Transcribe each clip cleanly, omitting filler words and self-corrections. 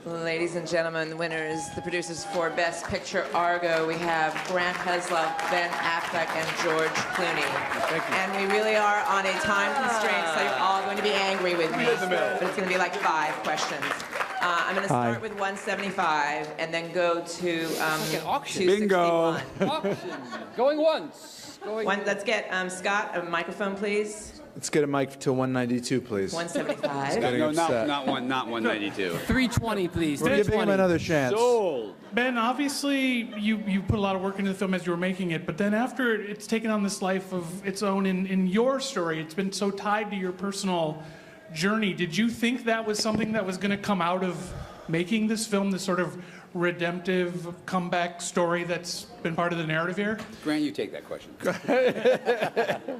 Ladies and gentlemen, the winners, the producers for Best Picture Argo, we have Grant Heslov, Ben Affleck, and George Clooney. Thank you. And we really are on a time constraint, so you're all going to be angry with me. But it's going to be like 5 questions. I'm going to start with 175 and then go to 261. Bingo. Auction. Going once. Let's get Scott a microphone, please. Let's get a mic to 192, please. 175. Getting No, upset. not 192. 320, please. We're giving him another chance. Sold. Ben, obviously you put a lot of work into the film as you were making it, but then after it's taken on this life of its own in your story, it's been so tied to your personal journey. Did you think that was something that was going to come out of making this film, this sort of redemptive comeback story that's been part of the narrative here? Grant, you take that question.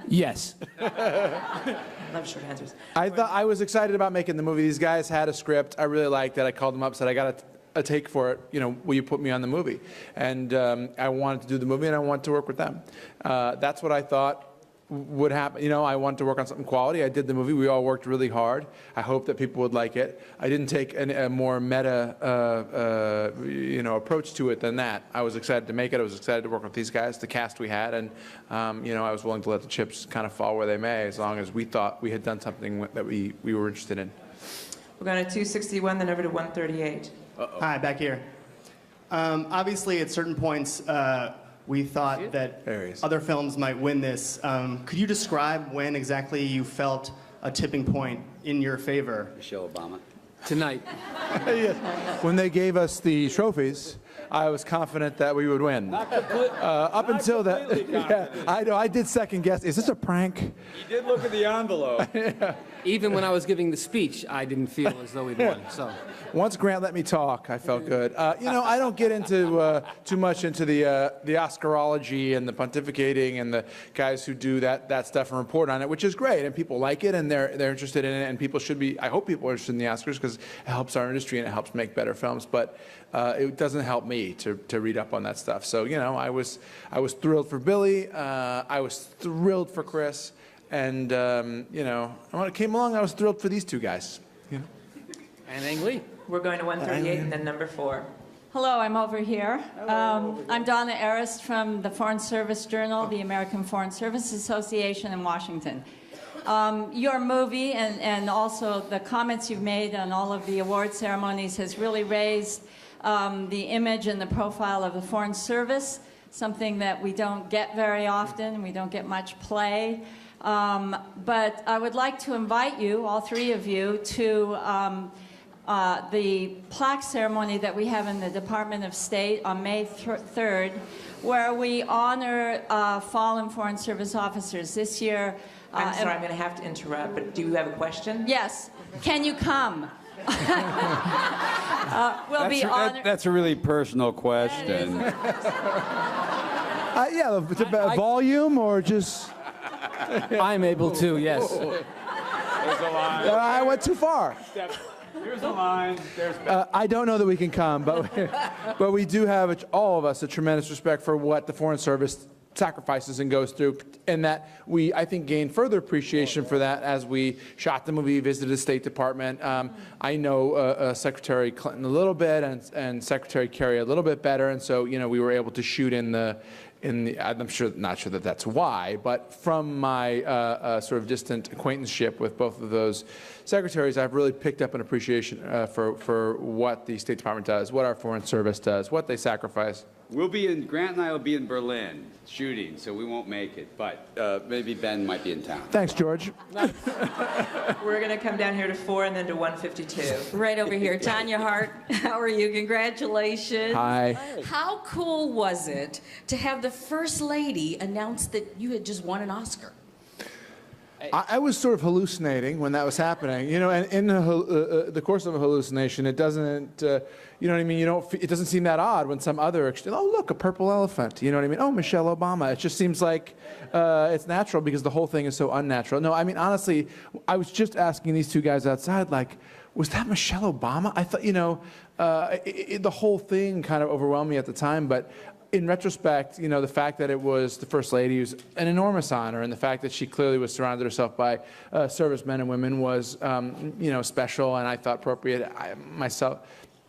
Yes. Love short answers. I was excited about making the movie. These guys had a script. I really liked it. I called them up, said, I got a take for it. You know, will you put me on the movie? And I wanted to do the movie, and I wanted to work with them. That's what I thought would happen. You know, I wanted to work on something quality. I did the movie. We all worked really hard. I hope that people would like it. I didn't take a more meta, approach to it than that. I was excited to make it. I was excited to work with these guys, the cast we had, and I was willing to let the chips kind of fall where they may, as long as we thought we had done something that we were interested in. We're going to 261, then over to 138. Hi, back here. Obviously, at certain points, we thought that other films might win this. Could you describe when exactly you felt a tipping point in your favor? Michelle Obama. Tonight. When they gave us the trophies, I was confident that we would win. Up until that, yeah, I know. I did second guess. Is this a prank? You did look at the envelope. Yeah. Even when I was giving the speech, I didn't feel as though we'd won. So. Once Grant let me talk, I felt good. I don't get into too much into the Oscarology and the pontificating and the guys who do that stuff and report on it, which is great, and people like it and they're interested in it, and people should be. I hope people are interested in the Oscars because it helps our industry and it helps make better films. But it doesn't help me to read up on that stuff. So I was thrilled for Billy. I was thrilled for Chris, and when it came along, I was thrilled for these two guys. And Ang Lee. We're going to 138 and then number 4. Hello, I'm over here. I'm Donna Arist from the Foreign Service Journal, the American Foreign Service Association in Washington. Your movie and also the comments you've made on all of the award ceremonies has really raised the image and the profile of the Foreign Service, something that we don't get very often, we don't get much play. But I would like to invite you, all 3 of you, to the plaque ceremony that we have in the Department of State on May 3rd, where we honor fallen Foreign Service officers. This year... I'm sorry, I'm going to have to interrupt, but do you have a question? Yes. Can you come? We'll be honored. That's a really personal question. Volume or just... I'm able to, yes. There's a line. I went too far. Here's a line. I don't know that we can come, but we do have, all of us, a tremendous respect for what the Foreign Service sacrifices and goes through, and that we, I think, gained further appreciation for that as we shot the movie, visited the State Department. I know Secretary Clinton a little bit and Secretary Kerry a little bit better, and so we were able to shoot in the. I'm not sure that that's why, but from my sort of distant acquaintanceship with both of those secretaries, I've really picked up an appreciation for what the State Department does, what our Foreign Service does, what they sacrifice. Grant and I will be in Berlin shooting, so we won't make it, but maybe Ben might be in town. Thanks, George. We're going to come down here to 4 and then to 152. Right over here. Tanya Hart, how are you? Congratulations. Hi. How cool was it to have the First Lady announce that you had just won an Oscar? I was sort of hallucinating when that was happening, and in the course of a hallucination, it doesn't, you know what I mean? It doesn't seem that odd when some other, oh, look, a purple elephant, you know what I mean? Oh, Michelle Obama. It just seems like it's natural because the whole thing is so unnatural. No, I mean, honestly, I was just asking these 2 guys outside, like, was that Michelle Obama? I thought, the whole thing kind of overwhelmed me at the time, but in retrospect, the fact that it was the First Lady was an enormous honor, and the fact that she clearly was surrounded herself by servicemen and women was, special, and I thought appropriate.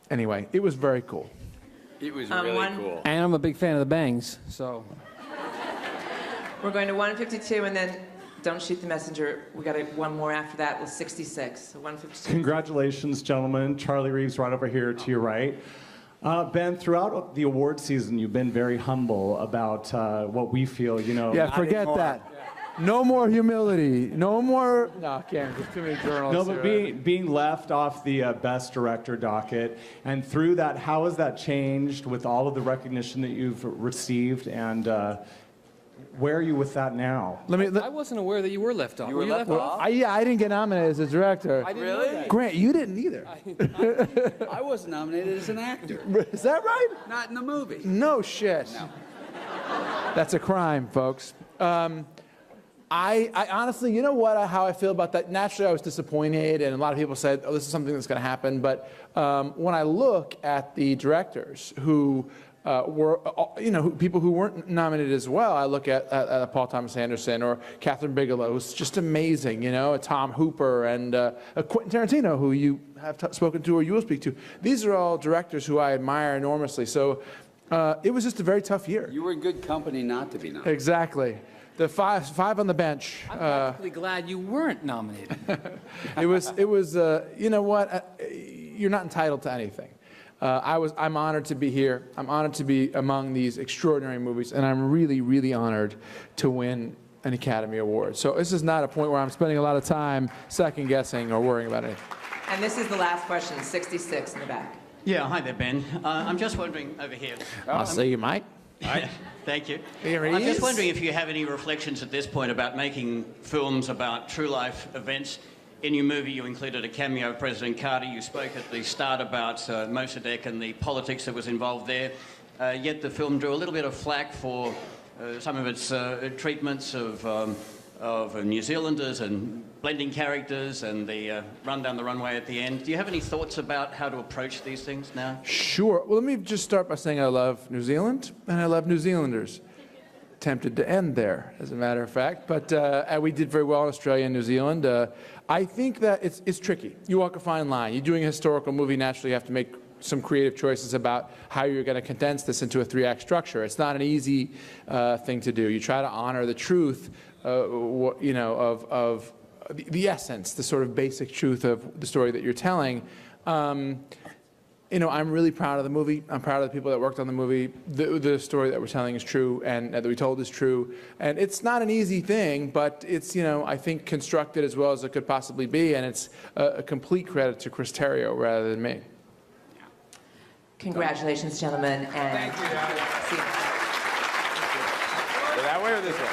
anyway, it was very cool. It was really cool. And I'm a big fan of the Bangs, so. We're going to 152, and then don't shoot the messenger. We got one more after that with 66. So 152. Congratulations, gentlemen. Charlie Reeves right over here to your right. Ben, throughout the award season, you've been very humble about what we feel, Yeah, forget that. No more humility. No more. No, Karen, there's too many journalists. No, but being left off the Best Director docket, and through that, how has that changed with all of the recognition that you've received, and where are you with that now? I wasn't aware that you were left off. You were left off? Yeah, I didn't get nominated as a director. I didn't know that. Grant, you didn't either. I was nominated as an actor. Is that right? Not in the movie. No shit. No. That's a crime, folks. I honestly, you know what? How I feel about that. Naturally, I was disappointed, and a lot of people said, "Oh, this is something that's going to happen." But when I look at the directors who were, people who weren't nominated as well, I look at Paul Thomas Anderson or Catherine Bigelow, who's just amazing. Tom Hooper and Quentin Tarantino, who you have spoken to or you will speak to. These are all directors who I admire enormously. So it was just a very tough year. You were in good company not to be nominated. Exactly. The five on the bench. I'm practically glad you weren't nominated. It was. You know what? You're not entitled to anything. I'm honored to be here. I'm honored to be among these extraordinary movies, and I'm really, really honored to win an Academy Award. So this is not a point where I'm spending a lot of time second guessing or worrying about anything. And this is the last question, 66 in the back. Yeah, hi there, Ben. I'm just wondering over here. I'll see you, Mike. Thank you. Here he I'm just is. wondering if you have any reflections at this point about making films about true life events. In your movie, you included a cameo of President Carter. You spoke at the start about Mossadegh and the politics that was involved there. Yet the film drew a little bit of flack for some of its treatments of New Zealanders and blending characters and the run down the runway at the end. Do you have any thoughts about how to approach these things now? Sure. Well, let me just start by saying I love New Zealand and I love New Zealanders. Tempted to end there, as a matter of fact, but we did very well in Australia and New Zealand. I think that it's tricky. You walk a fine line. You're doing a historical movie, naturally you have to make some creative choices about how you're going to condense this into a 3-act structure. It's not an easy thing to do. You try to honor the truth, of the essence, the sort of basic truth of the story that you're telling. I'm really proud of the movie. I'm proud of the people that worked on the movie. The story that we're telling is true, and that we told is true. And it's not an easy thing, but it's, I think, constructed as well as it could possibly be, and it's a complete credit to Chris Terrio rather than me. Congratulations, gentlemen, and Thank you, guys. see you. That way or this way?